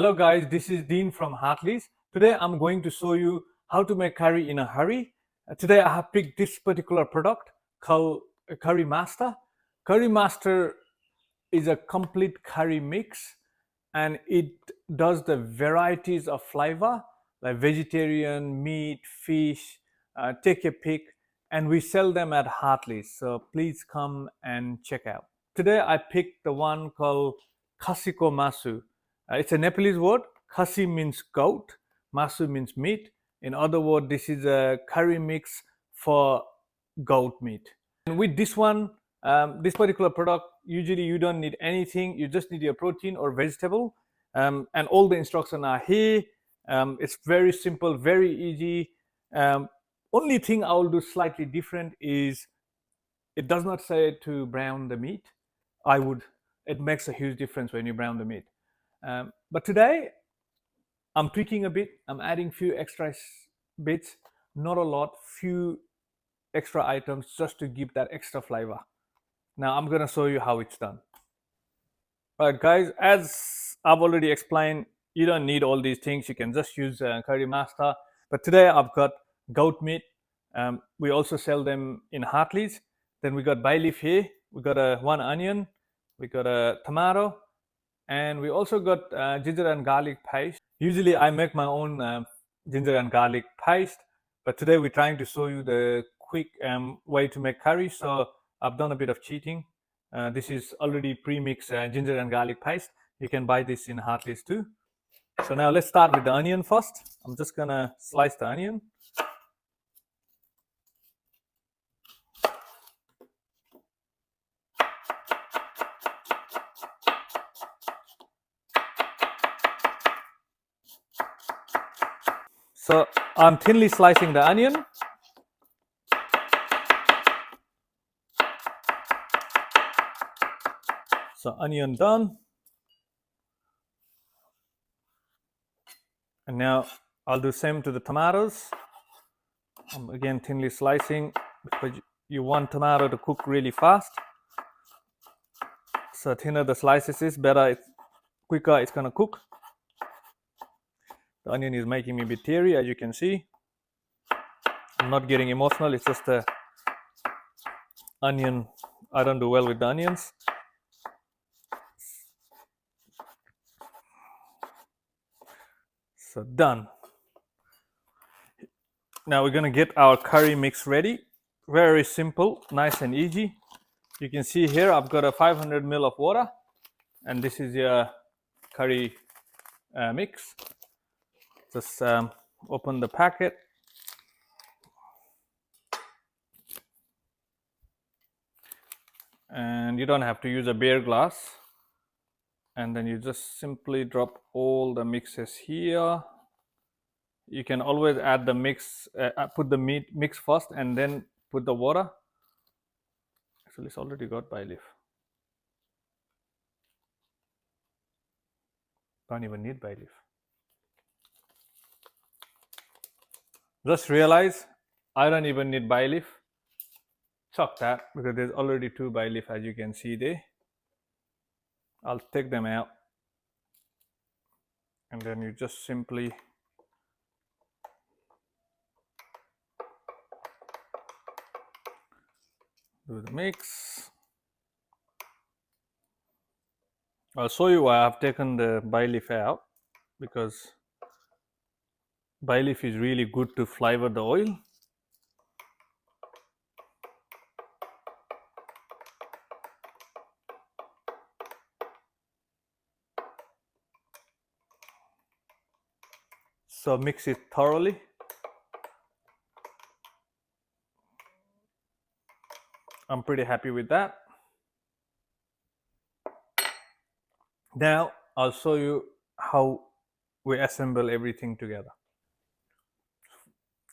Hello guys, this is Dean from Hartleys. Today I'm going to show you how to make curry in a hurry. Today I have picked this particular product called Curry Master. Curry Master is a complete curry mix and it does the varieties of flavor like vegetarian, meat, fish, take a pick, and we sell them at Hartleys. So please come and check out. Today I picked the one called Kasiko Masu. It's a Nepalese word. Khasi means goat, masu means meat. In other words, this is a curry mix for goat meat. And with this one, this particular product, usually you don't need anything. You just need your protein or vegetable. And all the instructions are here. It's very simple, very easy. Only thing I will do slightly different is it does not say to brown the meat. It makes a huge difference when you brown the meat. But today I'm tweaking a bit. I'm adding few extra bits, not a lot, few extra items just to give that extra flavor. Now I'm gonna show you how it's done. All right, guys, as I've already explained, you don't need all these things. You can just use Curry Master. But today I've got goat meat. We also sell them in Hartleys. Then we got bay leaf here. We got one onion. We got a tomato. And we also got ginger and garlic paste. Usually I make my own ginger and garlic paste, but today we're trying to show you the quick way to make curry. So I've done a bit of cheating. This is already pre-mixed ginger and garlic paste. You can buy this in Hartleys too. So now let's start with the onion first. I'm just gonna slice the onion. So I'm thinly slicing the onion. So onion done. And now I'll do same to the tomatoes. I'm again thinly slicing because you want tomato to cook really fast. So thinner the slices is, better, quicker it's gonna cook. The onion is making me a bit teary, as you can see. I'm not getting emotional, it's just the onion. I don't do well with the onions. So done. Now we're gonna get our curry mix ready. Very simple, nice and easy. You can see here I've got a 500 ml of water, and this is your curry mix. Just open the packet. And you don't have to use a beer glass. And then you just simply drop all the mixes here. You can always add the mix, put the meat mix first and then put the water. Actually, it's already got bay leaf. Don't even need bay leaf. Just realize I don't even need bay leaf. Chuck that because there's already 2 bay leaf, as you can see there. I'll take them out, and then you just simply do the mix. I'll show you why I've taken the bay leaf out, because bay leaf is really good to flavor the oil. So mix it thoroughly. I'm pretty happy with that. Now I'll show you how we assemble everything together.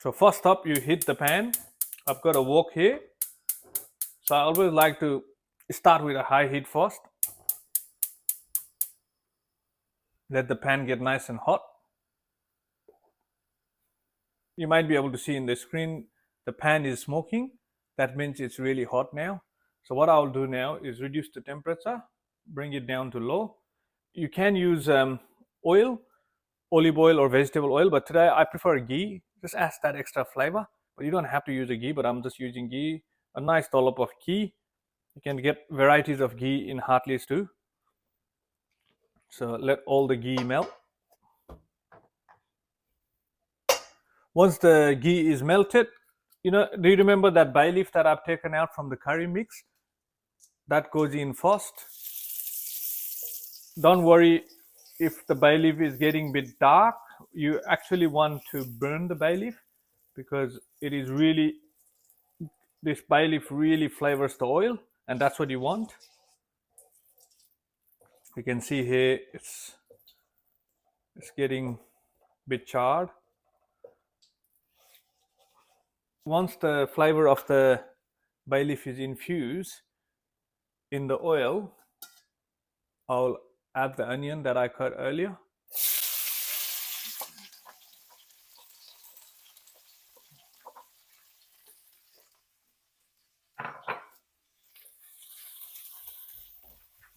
So first up, you heat the pan. I've got a wok here. So I always like to start with a high heat first. Let the pan get nice and hot. You might be able to see in the screen the pan is smoking. That means it's really hot now. So what I'll do now is reduce the temperature, bring it down to low. You can use oil, olive oil or vegetable oil, but today I prefer ghee. Just adds that extra flavor. But you don't have to use a ghee, but I'm just using ghee. A nice dollop of ghee. You can get varieties of ghee in Hartleys too. So let all the ghee melt. Once the ghee is melted, do you remember that bay leaf that I've taken out from the curry mix? That goes in first. Don't worry if the bay leaf is getting a bit dark. You actually want to burn the bay leaf because this bay leaf really flavors the oil, and that's what you want. You can see here it's getting a bit charred. Once the flavor of the bay leaf is infused in the oil, I'll add the onion that I cut earlier.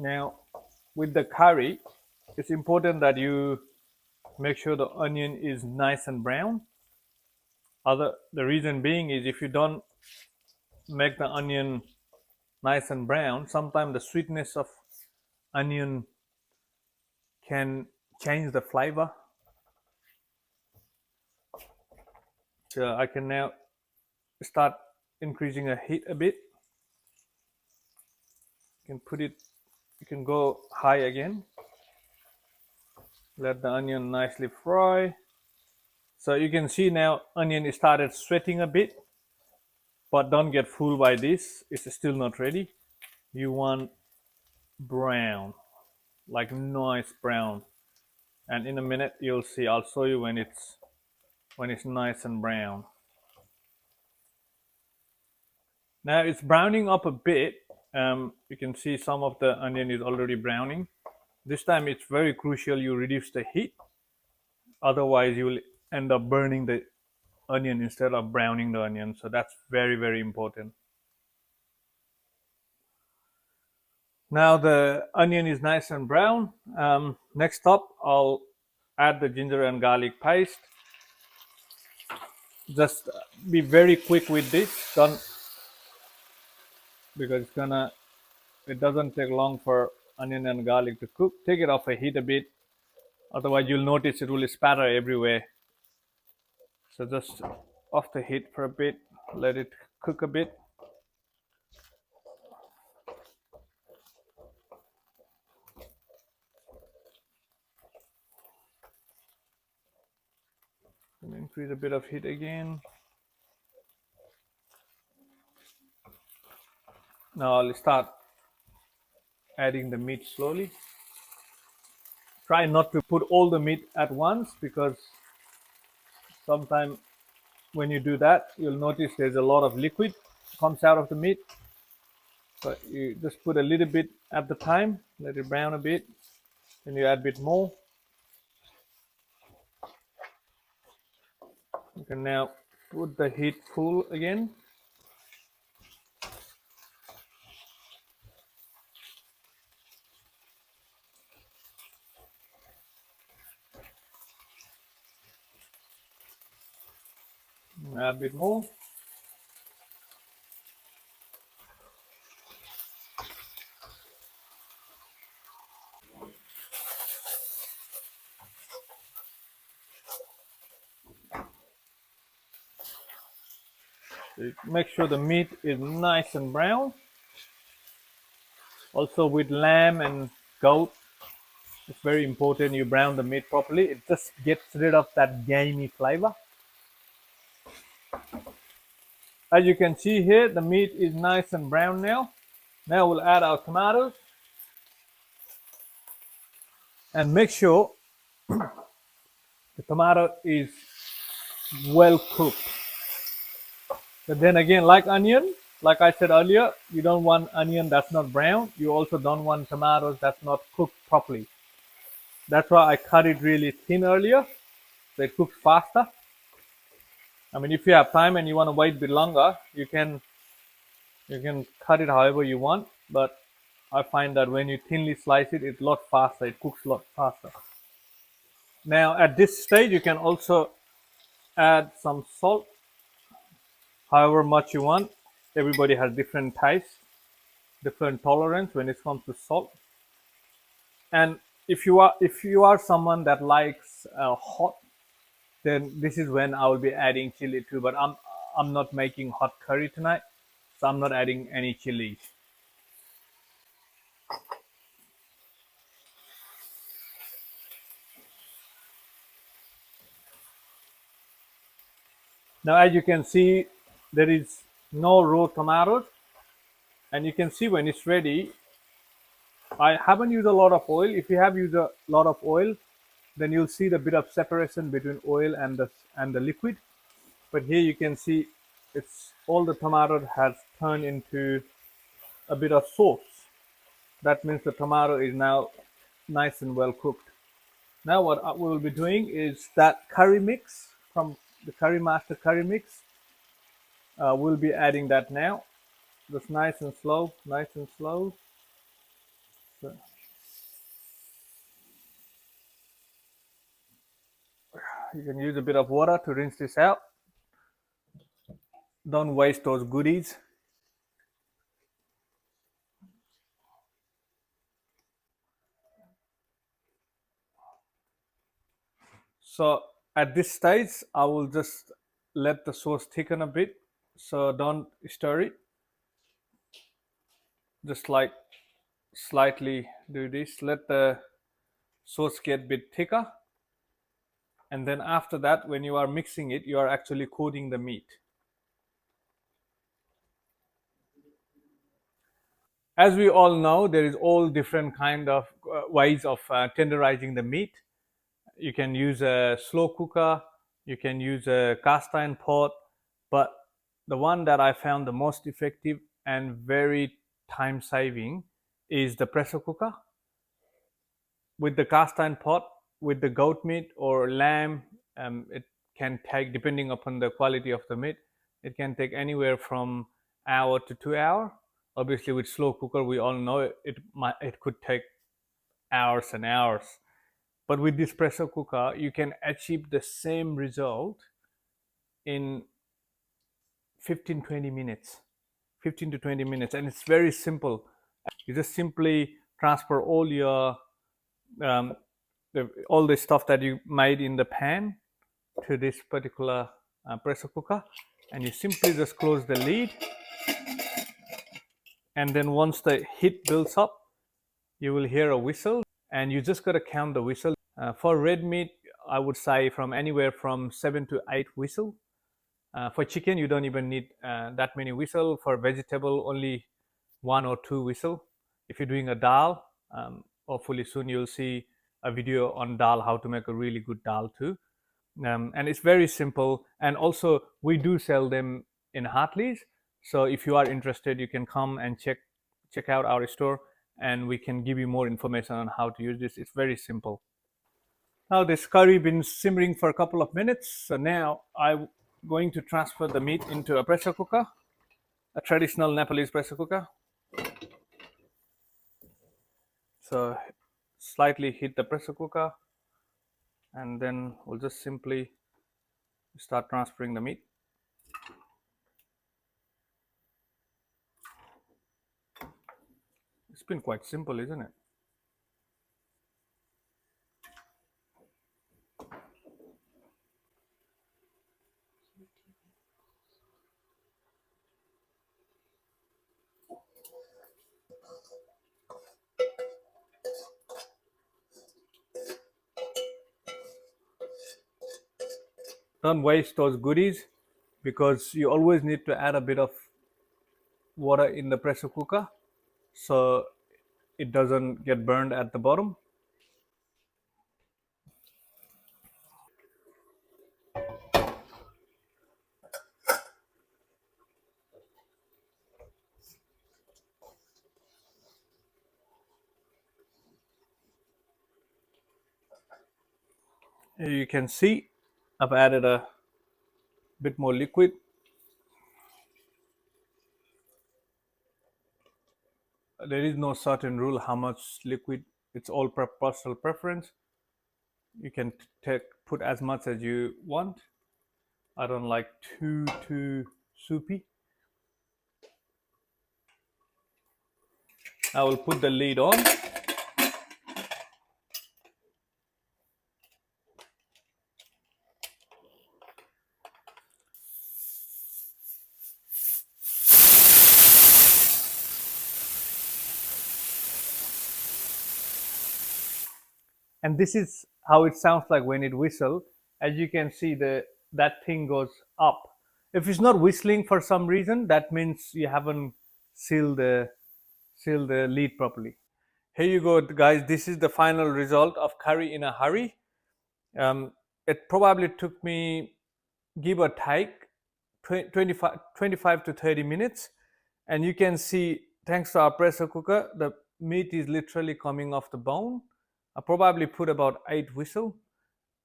Now, with the curry, it's important that you make sure the onion is nice and brown. The reason being is if you don't make the onion nice and brown, sometimes the sweetness of onion can change the flavor. So I can now start increasing the heat a bit. You can go high again. Let the onion nicely fry. So you can see now onion is started sweating a bit, but don't get fooled by this. It's still not ready. You want brown, like nice brown. And in a minute you'll see, I'll show you when it's nice and brown. Now it's browning up a bit. You can see some of the onion is already browning. This time it's very crucial you reduce the heat, otherwise you will end up burning the onion instead of browning the onion. So that's very, very important. Now the onion is nice and brown. Next up, I'll add the ginger and garlic paste. Just be very quick with this, because it doesn't take long for onion and garlic to cook. Take it off the heat a bit, otherwise you'll notice it will spatter everywhere. So just off the heat for a bit, let it cook a bit. And increase a bit of heat again. Now I'll start adding the meat slowly. Try not to put all the meat at once, because sometimes when you do that, you'll notice there's a lot of liquid comes out of the meat. So you just put a little bit at the time, let it brown a bit, then you add a bit more. You can now put the heat full again. Add a bit more. So make sure the meat is nice and brown. Also with lamb and goat, it's very important you brown the meat properly. It just gets rid of that gamey flavor. As you can see here, the meat is nice and brown now. Now we'll add our tomatoes. And make sure the tomato is well cooked. But then again, like onion, like I said earlier, you don't want onion that's not brown. You also don't want tomatoes that's not cooked properly. That's why I cut it really thin earlier, so it cooks faster. I mean, if you have time and you want to wait a bit longer, you can cut it however you want. But I find that when you thinly slice it, it's a lot faster. It cooks a lot faster. Now at this stage you can also add some salt, however much you want. Everybody has different tastes, different tolerance when it comes to salt. And if you are someone that likes hot, then this is when I will be adding chili too. But I'm not making hot curry tonight, so I'm not adding any chilies. Now, as you can see, there is no raw tomatoes, and you can see when it's ready. I haven't used a lot of oil. If you have used a lot of oil, then you'll see the bit of separation between oil and the liquid. But here you can see it's all the tomato has turned into a bit of sauce. That means the tomato is now nice and well cooked. Now what we will be doing is that curry mix from the Curry Master curry mix. We'll be adding that now. Just nice and slow, nice and slow. So you can use a bit of water to rinse this out. Don't waste those goodies. So at this stage, I will just let the sauce thicken a bit. So don't stir it. Just like slightly do this. Let the sauce get a bit thicker. And then after that, when you are mixing it, you are actually coating the meat. As we all know, there is all different kind of ways of tenderizing the meat. You can use a slow cooker, you can use a cast iron pot, but the one that I found the most effective and very time saving is the pressure cooker. With the cast iron pot, with the goat meat or lamb, it can take, depending upon the quality of the meat, it can take anywhere from hour to 2 hour. Obviously, with slow cooker, we all know it could take hours and hours. But with this pressure cooker, you can achieve the same result in 15 to 20 minutes. 15 to 20 minutes, and it's very simple. You just simply transfer all your um, all the stuff that you made in the pan to this particular pressure cooker, and you simply just close the lid. And then once the heat builds up, you will hear a whistle, and you just got to count the whistle. For red meat, I would say from anywhere from 7 to 8 whistle. For chicken, you don't even need that many whistle. For vegetable, only 1 or 2 whistle. If you're doing a dal, hopefully soon you'll see a video on dal, how to make a really good dal too. And it's very simple. And also, we do sell them in Hartleys. So if you are interested, you can come and check out our store, and we can give you more information on how to use this. It's very simple. Now this curry been simmering for a couple of minutes. So now I'm going to transfer the meat into a pressure cooker, a traditional Nepalese pressure cooker. So slightly heat the pressure cooker, and then we'll just simply start transferring the meat. It's been quite simple, isn't it? Don't waste those goodies, because you always need to add a bit of water in the pressure cooker so it doesn't get burned at the bottom. Here you can see I've added a bit more liquid. There is no certain rule how much liquid, it's all personal preference. You can put as much as you want. I don't like too soupy. I will put the lid on. And this is how it sounds like when it whistles. As you can see, that thing goes up. If it's not whistling for some reason, that means you haven't sealed the lid properly. Here you go, guys. This is the final result of curry in a hurry. It probably took me, give or take, 25 to 30 minutes. And you can see, thanks to our pressure cooker, the meat is literally coming off the bone. I probably put about 8 whistles.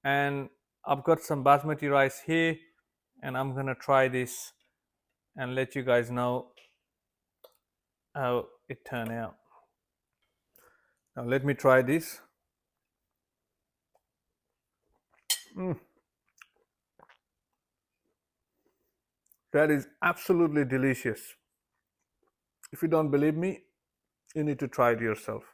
And I've got some basmati rice here, and I'm gonna try this and let you guys know how it turned out. Now let me try this. That is absolutely delicious. If you don't believe me, you need to try it yourself.